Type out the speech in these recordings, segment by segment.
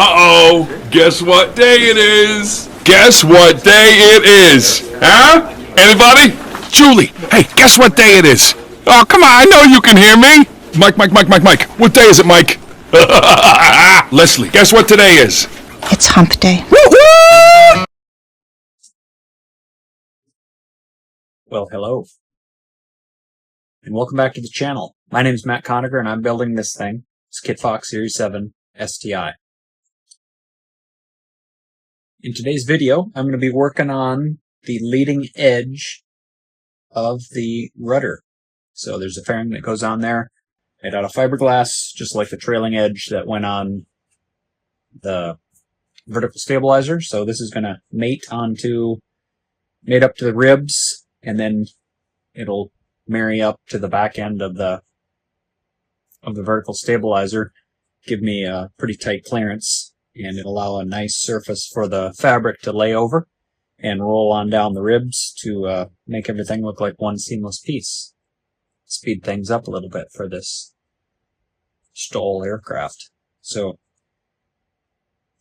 Uh-oh, guess what day it is? Guess what day it is? Huh? Anybody? Julie, hey, guess what day it is? Oh, come on, I know you can hear me. Mike. What day is it, Mike? Leslie, guess what today is? It's hump day. Woo-hoo! Well, hello. And welcome back to the channel. My name is Matt Conacher, and I'm building this thing. It's KitFox Series 7 STI. In today's video, I'm going to be working on the leading edge of the rudder. So there's a fairing that goes on there, made out of fiberglass, just like the trailing edge that went on the vertical stabilizer. So this is going to mate up to the ribs, and then it'll marry up to the back end of the vertical stabilizer, give me a pretty tight clearance, and it'll allow a nice surface for the fabric to lay over and roll on down the ribs to make everything look like one seamless piece. Speed things up a little bit for this STOL aircraft. So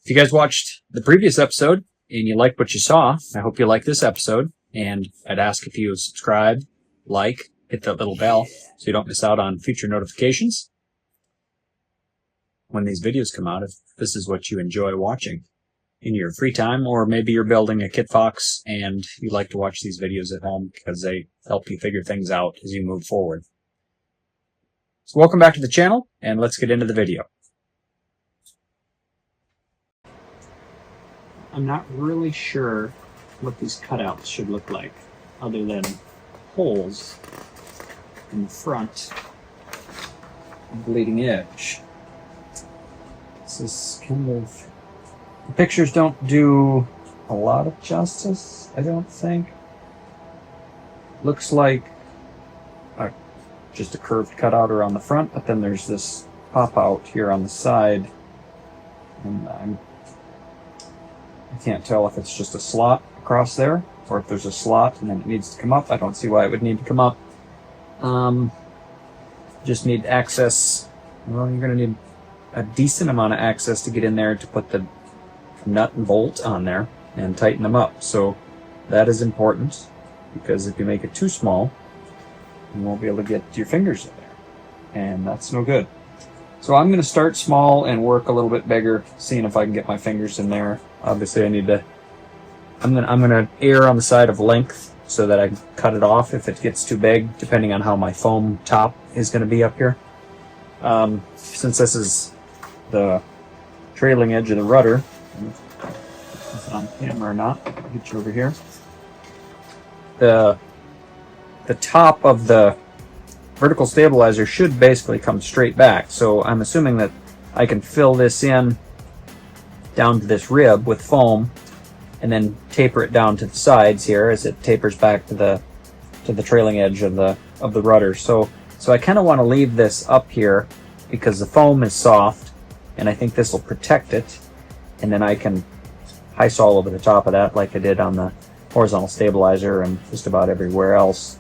if you guys watched the previous episode and you liked what you saw, I hope you like this episode, and I'd ask if you subscribe, like, hit that little bell so you don't miss out on future notifications when these videos come out, if this is what you enjoy watching in your free time, or maybe you're building a KitFox and you like to watch these videos at home because they help you figure things out as you move forward. So welcome back to the channel, and let's get into the video. I'm not really sure what these cutouts should look like, other than holes in the front of the leading edge. This is kind of... the pictures don't do a lot of justice, I don't think. Looks like just a curved cutout around the front, but then there's this pop out here on the side, and I can't tell if it's just a slot across there or if there's a slot and then it needs to come up. I don't see why it would need to come up. Just need access. Well, you're going to need a decent amount of access to get in there to put the nut and bolt on there and tighten them up. So that is important, because if you make it too small, you won't be able to get your fingers in there, and that's no good. So I'm going to start small and work a little bit bigger, seeing if I can get my fingers in there. Obviously, I'm going to err on the side of length so that I can cut it off if it gets too big, depending on how my foam top is going to be up here. Since this is the trailing edge of the rudder, is it on camera or not? I'll get you over here. The top of the vertical stabilizer should basically come straight back, so I'm assuming that I can fill this in down to this rib with foam and then taper it down to the sides here as it tapers back to the trailing edge of the rudder. So I kind of want to leave this up here because the foam is soft, and I think this will protect it, and then I can high-sol over the top of that like I did on the horizontal stabilizer and just about everywhere else,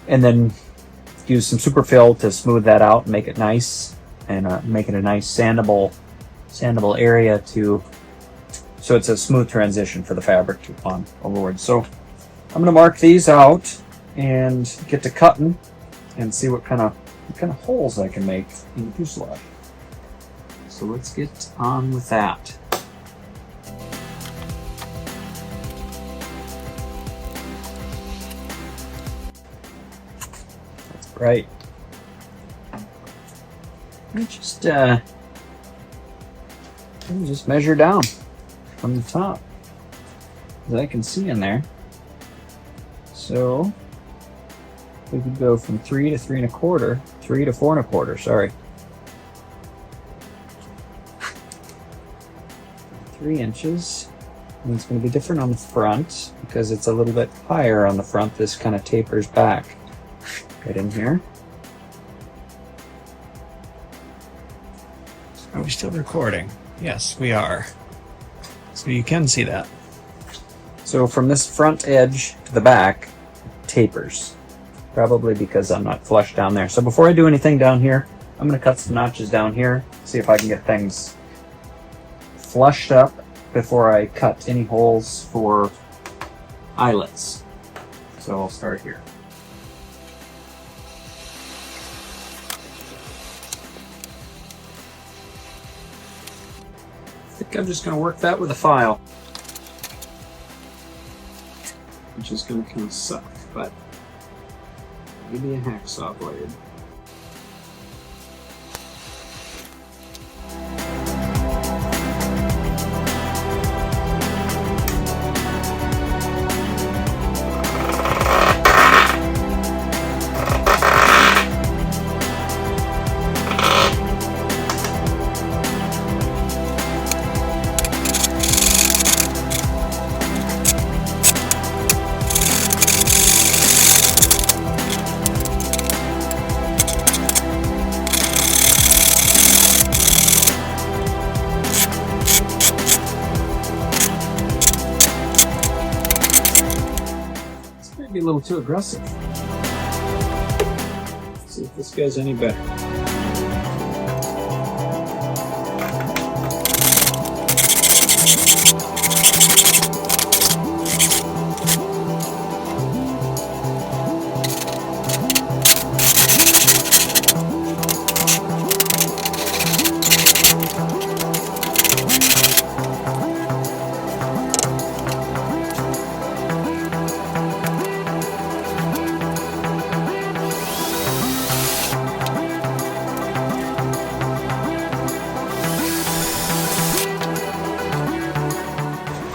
and then use some super fill to smooth that out and make it nice, and make it a nice sandable area so it's a smooth transition for the fabric on overboard. So I'm going to mark these out and get to cutting and see what kind of holes I can make in the fuselage. So let's get on with that. That's right. Just measure down from the top, as I can see in there. So we could go from 3 to 3 to 4 1/4. Sorry, 3 inches. And it's going to be different on the front because it's a little bit higher on the front. This kind of tapers back right in here. Are we still recording? Yes, we are. So you can see that. So from this front edge to the back, it tapers. Probably because I'm not flush down there. So before I do anything down here, I'm going to cut some notches down here, see if I can get things flushed up before I cut any holes for eyelets. So I'll start here. I think I'm just going to work that with a file, which is going to kind of suck, but maybe a hacksaw blade. Be a little too aggressive. Let's see if this guy's any better.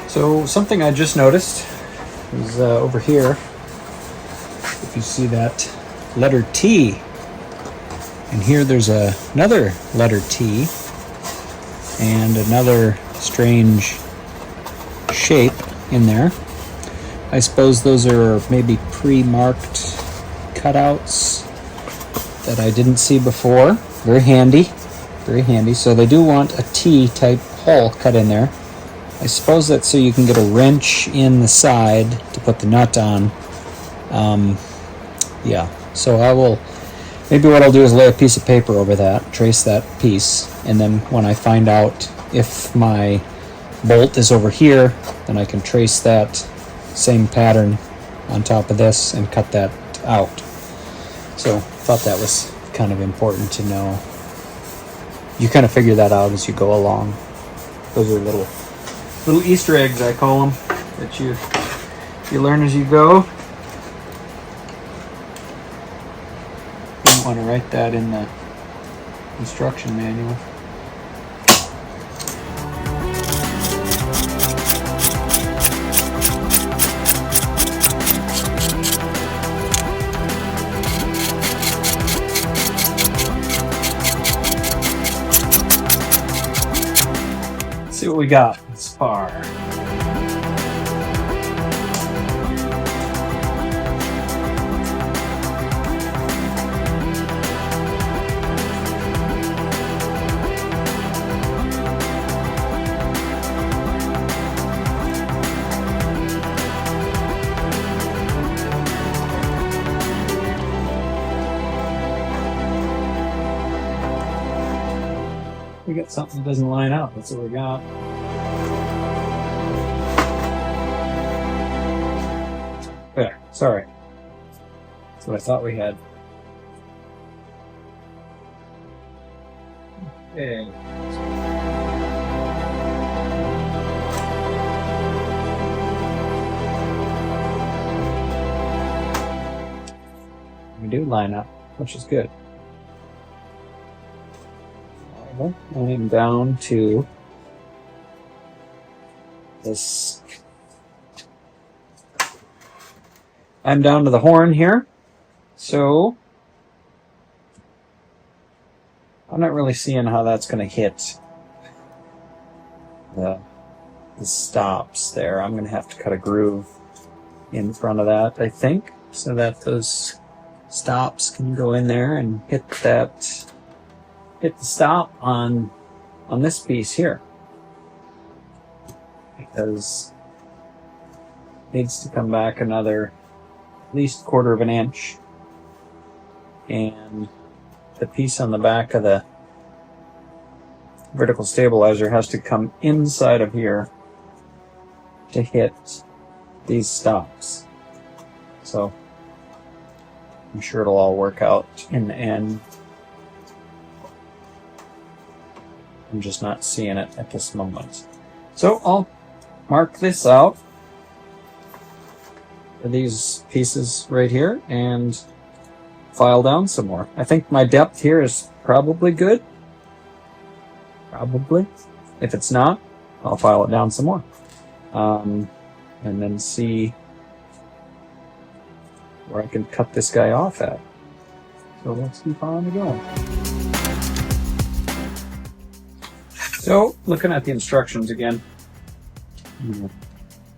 So something I just noticed is over here, if you see that letter T, and here there's another letter T and another strange shape in there. I suppose those are maybe pre-marked cutouts that I didn't see before. Very handy, very handy. So they do want a T-type hole cut in there. I suppose that's so you can get a wrench in the side to put the nut on. Yeah, so I will, maybe what I'll do is lay a piece of paper over that, trace that piece, and then when I find out if my bolt is over here, then I can trace that same pattern on top of this and cut that out. So I thought that was kind of important to know. You kind of figure that out as you go along. Those are little Easter eggs, I call them, that you learn as you go. You want to write that in the instruction manual. Let's see what we got this far. We got something that doesn't line up. That's what we got. There, sorry. That's what I thought we had. Okay. We do line up, which is good. I'm down to this. I'm down to the horn here, so I'm not really seeing how that's going to hit the stops there. I'm going to have to cut a groove in front of that, I think, so that those stops can go in there and hit the stop on this piece here, because it needs to come back another at least 1/4 of an inch, and the piece on the back of the vertical stabilizer has to come inside of here to hit these stops. So I'm sure it'll all work out in the end. I'm just not seeing it at this moment. So I'll mark this out for these pieces right here and file down some more. I think my depth here is probably good. Probably. If it's not, I'll file it down some more. And then see where I can cut this guy off at. So let's keep on going. So, looking at the instructions again, I'm going to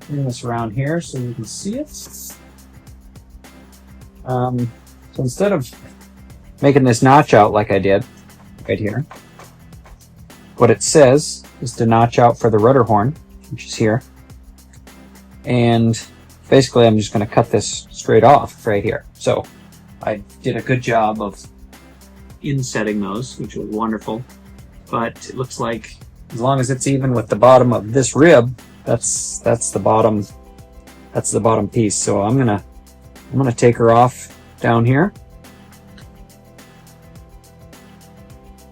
bring this around here so you can see it. So instead of making this notch out like I did right here, what it says is to notch out for the rudder horn, which is here. And basically I'm just going to cut this straight off right here. So I did a good job of insetting those, which was wonderful. But it looks like as long as it's even with the bottom of this rib, that's the bottom piece. So I'm gonna take her off down here.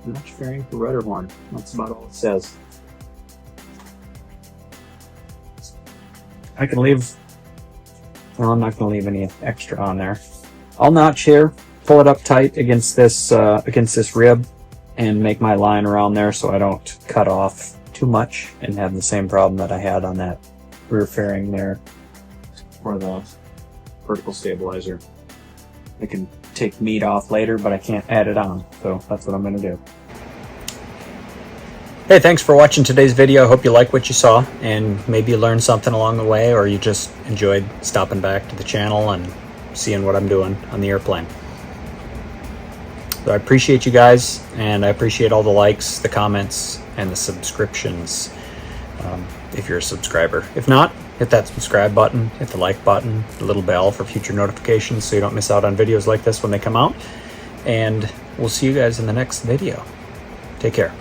Notch fairing for rudder horn. That's about all it says. I can leave. Well, I'm not gonna leave any extra on there. I'll notch here, pull it up tight against this rib, and make my line around there so I don't cut off too much and have the same problem that I had on that rear fairing there for the vertical stabilizer. I can take meat off later, but I can't add it on, so that's what I'm going to do. Hey, thanks for watching today's video. I hope you like what you saw and maybe you learned something along the way, or you just enjoyed stopping back to the channel and seeing what I'm doing on the airplane. So I appreciate you guys, and I appreciate all the likes, the comments, and the subscriptions if you're a subscriber. If not, hit that subscribe button, hit the like button, the little bell for future notifications so you don't miss out on videos like this when they come out. And we'll see you guys in the next video. Take care.